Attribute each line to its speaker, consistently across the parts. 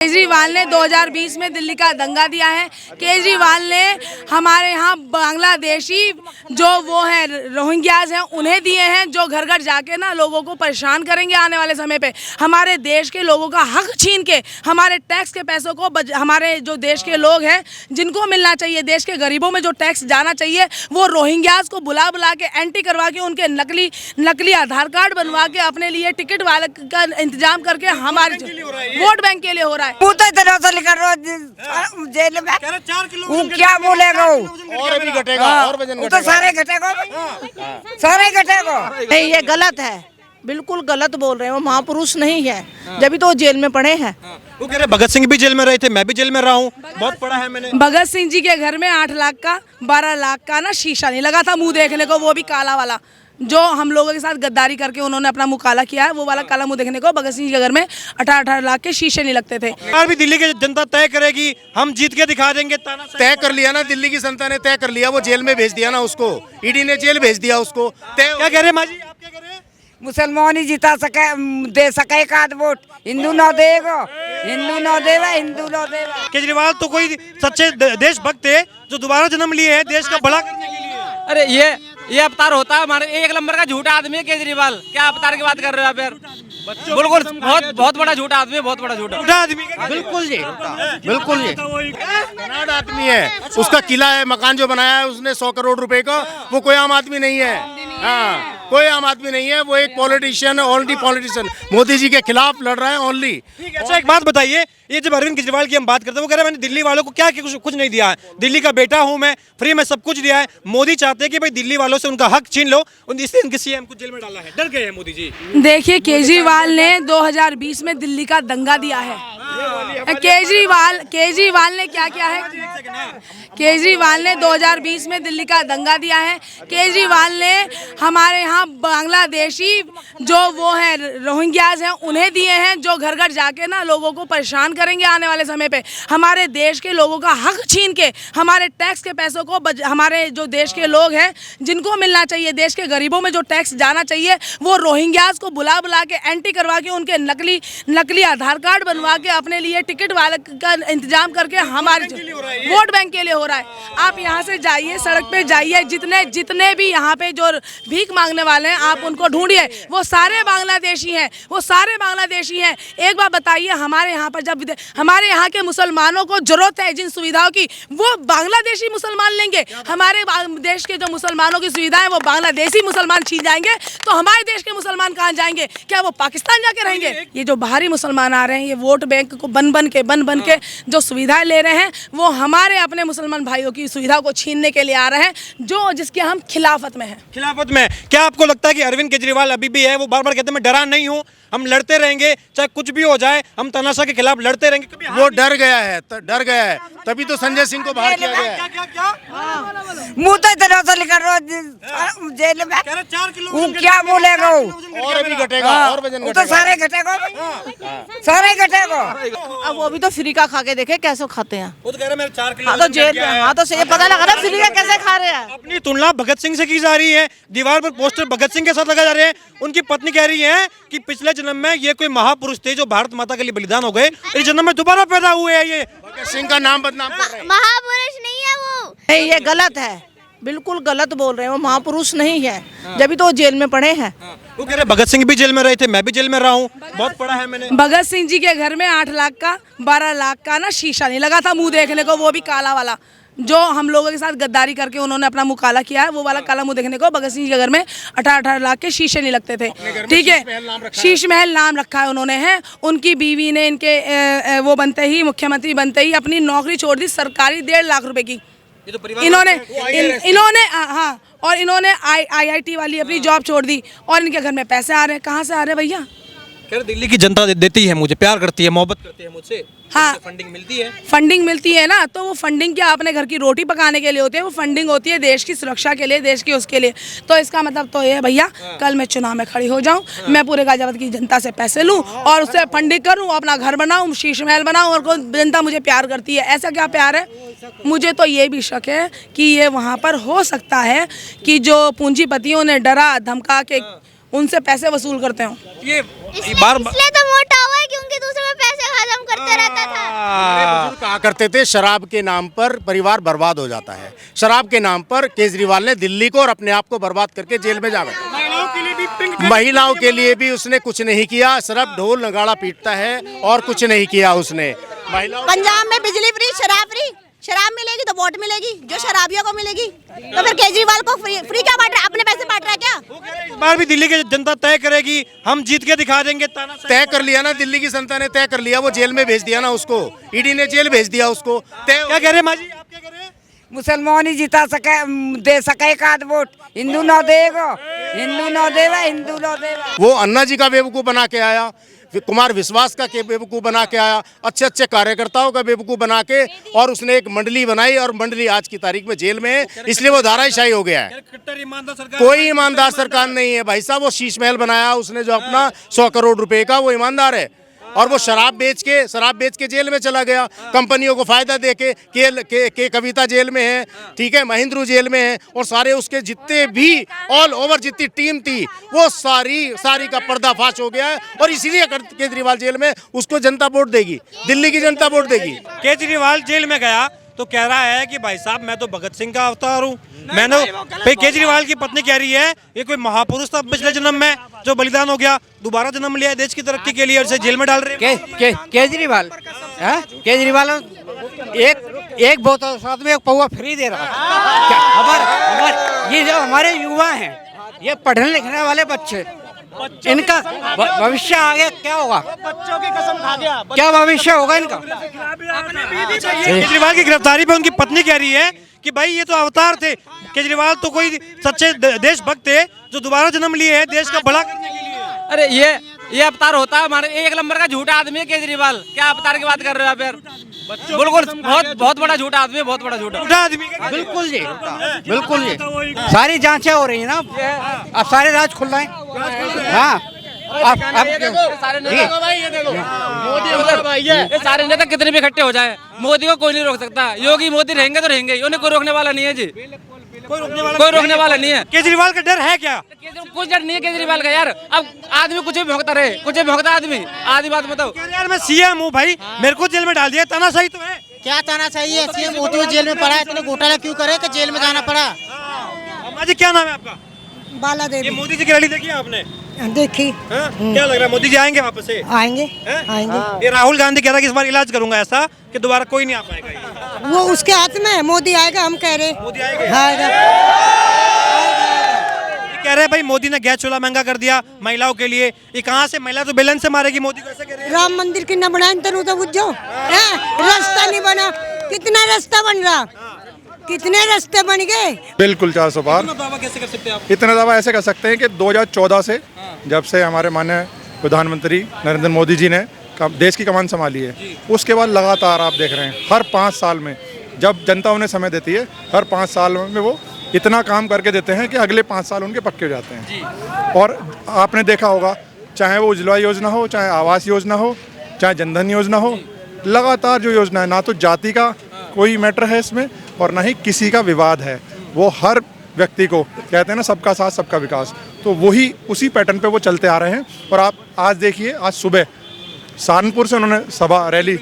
Speaker 1: केजरीवाल ने 2020 में दिल्ली का दंगा दिया है। केजरीवाल ने हमारे यहाँ बांग्लादेशी जो वो है रोहिंग्याज हैं उन्हें दिए हैं, जो घर घर जाके ना लोगों को परेशान करेंगे आने वाले समय पे। हमारे देश के लोगों का हक छीन के हमारे टैक्स के पैसों को हमारे जो देश के लोग हैं जिनको मिलना चाहिए, देश के गरीबों में जो टैक्स जाना चाहिए, वो रोहिंग्याज को बुला बुला के एंट्री करवा के उनके नकली आधार कार्ड बनवा के अपने लिए टिकट वाले का इंतजाम करके हमारे वोट बैंक के लिए हो रहा है।
Speaker 2: वो तो इतना सा लिखा रोज जेल में
Speaker 3: 4 किलो
Speaker 2: वो क्या बोलेगा वो
Speaker 3: और अभी घटेगा और वजन
Speaker 2: वो तो सारे घटेगा सारे घटेगा।
Speaker 4: नहीं, ये गलत है, बिल्कुल गलत बोल रहे हैं। वो महापुरुष नहीं है, जब तो वो जेल में पड़े हैं।
Speaker 3: वो कह रहे भगत सिंह भी जेल में रहे थे, मैं भी जेल में रहा हूँ, बहुत पढ़ा है मैंने।
Speaker 1: भगत सिंह जी के घर में 8 लाख का 12 लाख का ना शीशा नहीं लगा था मुंह देखने को, वो भी काला वाला, जो हम लोगों के साथ गद्दारी करके उन्होंने अपना मुंह काला किया है, वो वाला काला मुंह देखने को भगत सिंह जी के घर में 18-18 लाख के शीशे नहीं लगते थे।
Speaker 3: यार भी दिल्ली की जनता तय करेगी, हम जीत के दिखा देंगे।
Speaker 5: तय कर लिया ना, दिल्ली की जनता ने तय कर लिया, वो जेल में भेज दिया ना उसको, ईडी ने जेल भेज दिया उसको।
Speaker 3: क्या कह रहे हैं माँ जी, आप क्या कह रहे हैं?
Speaker 2: मुसलमान ही जिता सके, दे सके एक आध वोट, हिंदू ना देगा, हिंदू ना देगा, हिंदू ना देगा।
Speaker 3: केजरीवाल तो कोई सच्चे देशभक्त थे जो दोबारा जन्म लिए हैं देश का भला करने के लिए।
Speaker 6: अरे ये अवतार होता है हमारे, एक नंबर का झूठा आदमी है केजरीवाल। क्या अवतार की बात कर रहे हो आप यार? बिल्कुल बहुत बड़ा झूठा आदमी है, बहुत बड़ा झूठा
Speaker 3: आदमी।
Speaker 5: बिल्कुल जी, बिल्कुल जी, कनाड आदमी है। उसका किला है, मकान जो बनाया है उसने 100 करोड़ रुपए का, वो कोई आम आदमी नहीं है। हाँ, कोई आम आदमी नहीं है, वो एक politician, only politician, Modi ji के खिलाफ लड़ रहा है ओनली।
Speaker 3: अच्छा एक बात बताइए, ये जब अरविंद केजरीवाल की हम बात करते हैं, वो कह रहे हैं मैंने दिल्ली वालों को क्या कुछ नहीं दिया है, दिल्ली का बेटा हूं मैं, फ्री में सब कुछ दिया है। मोदी चाहते हैं कि भाई दिल्ली वालों से उनका हक छीन लो, इससे इनके सीएम को जेल में डाला है। डर गए हैं मोदी जी।
Speaker 1: देखिए, केजरीवाल ने 2020 में दिल्ली का दंगा दिया है। केजरीवाल ने क्या किया है? केजरीवाल ने 2020 में दिल्ली का दंगा दिया है। केजरीवाल ने हमारे यहाँ बांग्लादेशी जो वो है रोहिंग्याज हैं उन्हें दिए हैं, जो घर घर जाके ना लोगों को परेशान करेंगे आने वाले समय पे। हमारे देश के लोगों का हक छीन के हमारे टैक्स के पैसों को हमारे जो देश के लोग हैं जिनको मिलना चाहिए, देश के गरीबों में जो टैक्स जाना चाहिए, वो रोहिंग्याज को बुला बुला के एंट्री करवा के उनके नकली आधार कार्ड बनवा के अपने लिए टिकट वाले का इंतजाम करके हमारे वोट बैंक के लिए हो रहा है। आप यहाँ से जाइए, सड़क पे जाइए, जितने भी यहाँ पे जो भीख मांगने वाले हैं आप उनको ढूंढिए, वो सारे बांग्लादेशी हैं, वो सारे बांग्लादेशी हैं। एक बार बताइए, हमारे यहाँ पर जब हमारे यहाँ के मुसलमानों को जरूरत है जिन सुविधाओं की, वो बांग्लादेशी मुसलमान लेंगे। हमारे देश के जो मुसलमानों की सुविधाएं वो बांग्लादेशी मुसलमान छीन जाएंगे, तो हमारे देश के मुसलमान कहाँ जाएंगे? क्या वो पाकिस्तान जाके रहेंगे? ये जो बाहरी मुसलमान आ रहे हैं, ये वोट बैंक को बन बन के जो सुविधाएं ले रहे हैं, वो हमारे अपने मुसलमान भाइयों की सुविधा को छीनने के लिए आ रहे हैं, जो जिसके हम खिलाफत में हैं।
Speaker 3: खिलाफत में क्या आपको लगता है कि अरविंद केजरीवाल अभी भी है? वो बार बार कहते हैं मैं डरा नहीं हूँ, हम लड़ते रहेंगे, चाहे कुछ भी हो जाए, हम तानाशाह के खिलाफ लड़ते रहेंगे।
Speaker 5: वो डर गया है, तभी तो संजय सिंह को बाहर किया गया है।
Speaker 3: क्या
Speaker 2: मुँह तो इतना सा लिखा रोज जेल में
Speaker 3: 4 किलो
Speaker 2: वो क्या बोलेगा वो
Speaker 5: और अभी घटेगा और वजन
Speaker 2: वो तो सारे घटेगा सारे घटेगा।
Speaker 4: अब वो भी तो फ्री का खा के देखे कैसे खाते हैं।
Speaker 3: वो तो कह रहे मेरे 4 किलो।
Speaker 4: हाँ तो जेल में, हाँ तो ये पता लगा ना फ्री का कैसे खा रहे हैं।
Speaker 3: अपनी तुलना भगत सिंह से की जा रही है, दीवार पर पोस्टर भगत सिंह के साथ लगाए जा रहे हैं। उनकी पत्नी कह रही है कि पिछले जन्म में ये कोई महापुरुष थे जो भारत माता के लिए बलिदान हो गए, इस जन्म में दोबारा पैदा हुए हैं। ये
Speaker 5: भगत सिंह का नाम बदनाम कर रहे हैं।
Speaker 7: महापुरुष नहीं है वो।
Speaker 4: नहीं, ये गलत है, बिल्कुल गलत बोल रहे हैं। वो महापुरुष नहीं है, जब तो वो जेल में पड़े हैं।
Speaker 3: वो कह रहे भगत सिंह भी जेल में रहे थे, मैं भी जेल में रहा हूँ, बहुत पढ़ा है मैंने।
Speaker 1: भगत सिंह जी के घर में 8 लाख का 12 लाख का ना शीशा नहीं लगा था मुंह देखने को, वो भी काला वाला, जो हम लोगों के साथ गद्दारी करके उन्होंने अपना मुंह काला किया है, वो वाला काला मुंह देखने को भगत सिंह जी के घर में 18-18 लाख के शीशे नहीं लगते थे। ठीक है, शीश महल नाम रखा है उन्होंने, है उनकी बीवी ने इनके वो बनते ही, मुख्यमंत्री बनते ही अपनी नौकरी छोड़ दी सरकारी 1.5 लाख रुपए की। इन्होंने हाँ, और इन्होंने IIT वाली अपनी जॉब छोड़ दी, और इनके घर में पैसे आ रहे हैं। कहाँ से आ रहे हैं भैया?
Speaker 3: कह रहे दिल्ली की जनता देती है मुझे, प्यार करती है, मोहब्बत करती है मुझसे।
Speaker 1: हाँ,
Speaker 3: फंडिंग मिलती है। फंडिंग
Speaker 1: मिलती है ना, तो वो फंडिंग क्या अपने घर की रोटी पकाने के लिए होती है? वो फंडिंग होती है देश की सुरक्षा के लिए, देश की उसके लिए। तो इसका मतलब तो ये है भैया, कल मैं चुनाव में खड़ी हो जाऊं, मैं पूरे गाजियाबाद की जनता से पैसे लूं और उससे फंडिंग करूं, अपना घर बनाऊं, शीश महल बनाऊं, और जनता मुझे प्यार करती है। ऐसा क्या प्यार है? मुझे तो ये भी शक है कि ये वहाँ पर हो सकता है कि जो पूंजीपतियों ने डरा धमका के उनसे पैसे वसूल करते हो।
Speaker 3: ये
Speaker 7: इसलिए तो मोटा हुआ है क्योंकि दूसरे में पैसे खत्म करते रहता था।
Speaker 5: बुजुर्ग कहा करते थे शराब के नाम पर परिवार बर्बाद हो जाता है। शराब के नाम पर केजरीवाल ने दिल्ली को और अपने आप को बर्बाद करके जेल में जा बैठा। महिलाओं के लिए भी उसने कुछ नहीं किया, सिर्फ ढोल नगाड़ा पीटता है और कुछ नहीं किया उसने। महिलाओं
Speaker 7: पंजाब में बिजली फ्री, शराब फ्री, शराब मिलेगी तो वोट मिलेगी, जो शराबियों को मिलेगी। तो फिर केजरीवाल को फ्री क्या बांट रहा है? अपने पैसे बांट रहा है क्या?
Speaker 3: इस बार भी दिल्ली की जनता तय करेगी, हम जीत के दिखा देंगे।
Speaker 5: तय कर लिया ना, दिल्ली की जनता ने तय कर लिया, वो जेल में भेज दिया ना उसको, ईडी ने जेल भेज दिया उसको। तय
Speaker 3: क्या कह रहे हैं माँ जी, आप क्या कह रहे हैं?
Speaker 2: मुसलमान ही जिता सके, दे सके एक आध वोट, हिंदू न देगा, हिंदू न देवा, हिंदू न देवा।
Speaker 5: वो अन्ना जी का बेवकूफ़ बना के आया, फिर कुमार विश्वास का बेवकूफ़ बना के आया, अच्छे अच्छे कार्यकर्ताओं का बेवकूफ़ बना के, और उसने एक मंडली बनाई और मंडली आज की तारीख में जेल में है, इसलिए वो धाराशाही हो गया है। कोई ईमानदार सरकार नहीं है भाई साहब। वो शीश महल बनाया उसने जो अपना 100 करोड़ रुपए का, वो ईमानदार है। और वो शराब बेच के जेल में चला गया, कंपनियों को फायदा दे के कविता जेल में है, ठीक है, महिंद्रू जेल में है, और सारे उसके जितने भी ऑल ओवर जितनी टीम थी वो सारी का पर्दाफाश हो गया है। और इसीलिए केजरीवाल जेल में, उसको जनता वोट देगी, दिल्ली की जनता वोट देगी।
Speaker 3: केजरीवाल जेल में गया तो कह रहा है कि भाई साहब मैं तो भगत सिंह का अवतार हूँ। मैंने भाई केजरीवाल की पत्नी कह रही है ये कोई महापुरुष था पिछले जन्म में जो बलिदान हो गया, दोबारा जन्म लिया देश की तरक्की के लिए, और इसे जेल में डाल रहे हैं।
Speaker 8: केजरीवाल एक बोतल साथ में एक पौवा फ्री दे रहा है। ये जो हमारे युवा हैं, ये पढ़ने लिखने वाले बच्चे, इनका भविष्य आगे क्या होगा? बच्चों की कसम खा गया, क्या भविष्य होगा इनका?
Speaker 3: केजरीवाल की गिरफ्तारी पे उनकी पत्नी कह रही है कि भाई ये तो अवतार थे, केजरीवाल तो कोई सच्चे देशभक्त थे जो दोबारा जन्म लिए हैं देश का भला करने के लिए।
Speaker 6: अरे ये अवतार होता है हमारे, एक नंबर का झूठा आदमी है केजरीवाल। क्या अवतार की बात कर रहे हो आप यार? बिल्कुल बहुत बड़ा झूठा आदमी है, बहुत बड़ा झूठा
Speaker 3: आदमी।
Speaker 8: बिल्कुल जी, बिल्कुल जी। सारी जांचें हो रही है ना, अब सारे राज खुल रहे हैं। हाँ,
Speaker 6: ये सारे नेता कितने भी इकट्ठे हो जाए, मोदी को कोई नहीं रोक सकता। योगी मोदी रहेंगे तो रहेंगे, उन्हें कोई रोकने वाला नहीं है जी, कोई रोकने वाला नहीं है।
Speaker 3: केजरीवाल का डर है क्या?
Speaker 6: कुछ डर नहीं है केजरीवाल का यार। अब आदमी कुछ भी भौंकता रहे, कुछ भी भौंकता आदमी बात बताओ
Speaker 3: यार, मैं सीएम हूँ भाई, मेरे को जेल में डाल दिया, तानाशाही तो है।
Speaker 9: क्या तानाशाही है? सीएम होते हुए जेल में पड़ा है, इतने घोटाला क्यों करे कि जेल में जाना पड़ा?
Speaker 3: अम्मा जी क्या नाम है आपका?
Speaker 10: बाला देवी।
Speaker 3: ये मोदी जी की रैली देखी आपने?
Speaker 10: देखी।
Speaker 3: क्या लग रहा है मोदी जी आएंगे वापस से?
Speaker 10: आएंगे।
Speaker 3: ये राहुल गांधी कह रहा है कि इस बार इलाज करूंगा ऐसा कि दोबारा कोई नहीं आ पाएगा।
Speaker 10: वो उसके हाथ में है, मोदी आएगा, हम कह रहे।
Speaker 3: मोदी आएंगे?
Speaker 10: आएगा।
Speaker 3: कह रहे हैं भाई मोदी ने गैस चूल्हा महंगा कर दिया महिलाओं के लिए, ये कहाँ से महिला तो बेलन से मारेगी मोदी को, ऐसा कह रहे हैं।
Speaker 10: राम मंदिर की न बनाए तनु तो बुझो, रास्ता नहीं बना, कितना रास्ता बन रहा, कितने रास्ते बन गए।
Speaker 11: बिल्कुल 400 पार।
Speaker 3: दावा कैसे कर सकते हैं आप?
Speaker 11: इतना दावा ऐसे कर सकते हैं कि 2014 से जब से हमारे माननीय प्रधानमंत्री नरेंद्र मोदी जी ने देश की कमान संभाली है, उसके बाद लगातार आप देख रहे हैं हर 5 साल में जब जनता उन्हें समय देती है, हर 5 साल में वो इतना काम करके देते हैं कि अगले 5 साल उनके पक्के हो जाते हैं। और आपने देखा होगा, चाहे वो उज्ज्वला योजना हो, चाहे आवास योजना हो, चाहे जनधन योजना हो, लगातार जो योजना है, ना तो जाति का कोई मैटर है इसमें और ना ही किसी का विवाद है, वो हर व्यक्ति को कहते हैं ना सबका साथ सबका विकास, तो वही उसी पैटर्न पे वो चलते आ रहे हैं। और आप आज देखिए, आज सुबह सहारनपुर से उन्होंने सभा रैली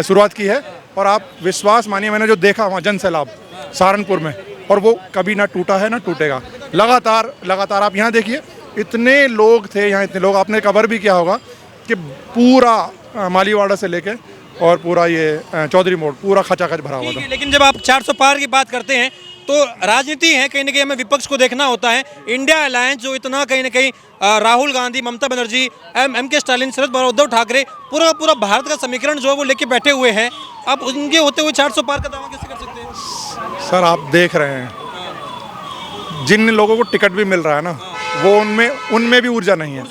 Speaker 11: शुरुआत की है, और आप विश्वास मानिए, मैंने जो देखा वहाँ जन सैलाब सहारनपुर में, और वो कभी ना टूटा है ना टूटेगा। लगातार आप यहाँ देखिए, इतने लोग थे यहाँ, इतने लोग, आपने कवर भी किया होगा कि पूरा मालीवाड़ा से लेके और पूरा ये चौधरी मोड़ पूरा खचाखच भरा हुआ था।
Speaker 3: लेकिन जब आप 400 पार की बात करते हैं तो राजनीति है, कहीं ना कहीं हमें विपक्ष को देखना होता है। इंडिया अलायंस जो इतना कहीं ना कहीं राहुल गांधी, ममता बनर्जी, एम.के. स्टालिन, शरद पवार, उद्धव ठाकरे, पूरा भारत का समीकरण जो है वो लेके बैठे हुए हैं, अब उनके होते हुए 400 पार का दावा कैसे कर सकते हैं?
Speaker 11: सर आप देख रहे हैं जिन लोगों को टिकट भी मिल रहा है ना, वो उनमें भी ऊर्जा नहीं है,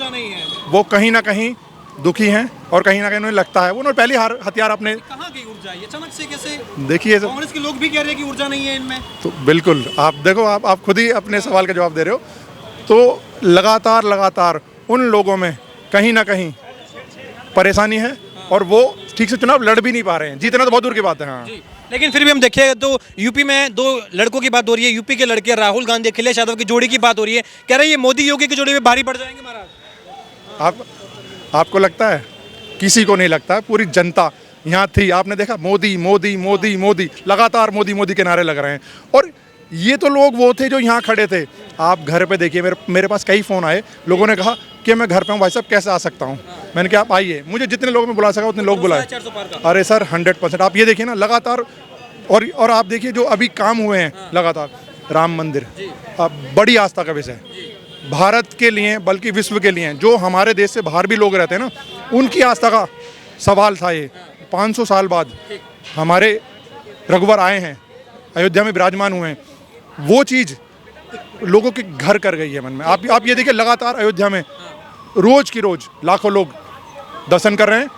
Speaker 11: वो कहीं ना कहीं दुखी हैं, और कहीं ना कहीं उन्हें लगता है वो उन्होंने पहले हथियार अपने।
Speaker 3: कहाँ की ऊर्जा है अचानक से कैसे?
Speaker 11: देखिए
Speaker 3: कांग्रेस के लोग भी कह रहे हैं कि ऊर्जा नहीं है इनमें।
Speaker 11: तो बिल्कुल आप देखो, आप खुद ही अपने सवाल का जवाब दे रहे हो, तो लगातार उन लोगों में कहीं ना कहीं परेशानी है, और वो ठीक से चुनाव लड़ भी नहीं पा रहे हैं। जीतना तो बहुत दूर की बात है। हाँ,
Speaker 3: लेकिन फिर भी हम देखें तो यूपी में 2 लड़कों की बात हो रही है, यूपी के लड़के राहुल गांधी, अखिलेश यादव की जोड़ी की बात हो रही है, कह रहे हैं ये मोदी योगी की जोड़ी में भारी पड़ जाएंगे महाराज।
Speaker 11: आपको लगता है? किसी को नहीं लगता है। पूरी जनता यहाँ थी, आपने देखा मोदी मोदी मोदी मोदी, लगातार मोदी मोदी के नारे लग रहे हैं। और ये तो लोग वो थे जो यहाँ खड़े थे। आप घर पे देखिए, मेरे पास कई फ़ोन आए, लोगों ने कहा कि मैं घर पे हूँ भाई साहब, कैसे आ सकता हूँ। मैंने कहा आप आइए, मुझे जितने लोग मैं बुला सका उतने लोग बुलाए। अरे सर 100%। आप ये देखिए ना लगातार, और आप देखिए जो अभी काम हुए हैं लगातार, राम मंदिर बड़ी आस्था का विषय है भारत के लिए, बल्कि विश्व के लिए। जो हमारे देश से बाहर भी लोग रहते हैं ना, उनकी आस्था का सवाल था ये। 500 साल बाद हमारे रघुवर आए हैं, अयोध्या में विराजमान हुए हैं, वो चीज़ लोगों के घर कर गई है मन में। आप ये देखिए लगातार अयोध्या में रोज की रोज लाखों लोग दर्शन कर रहे हैं।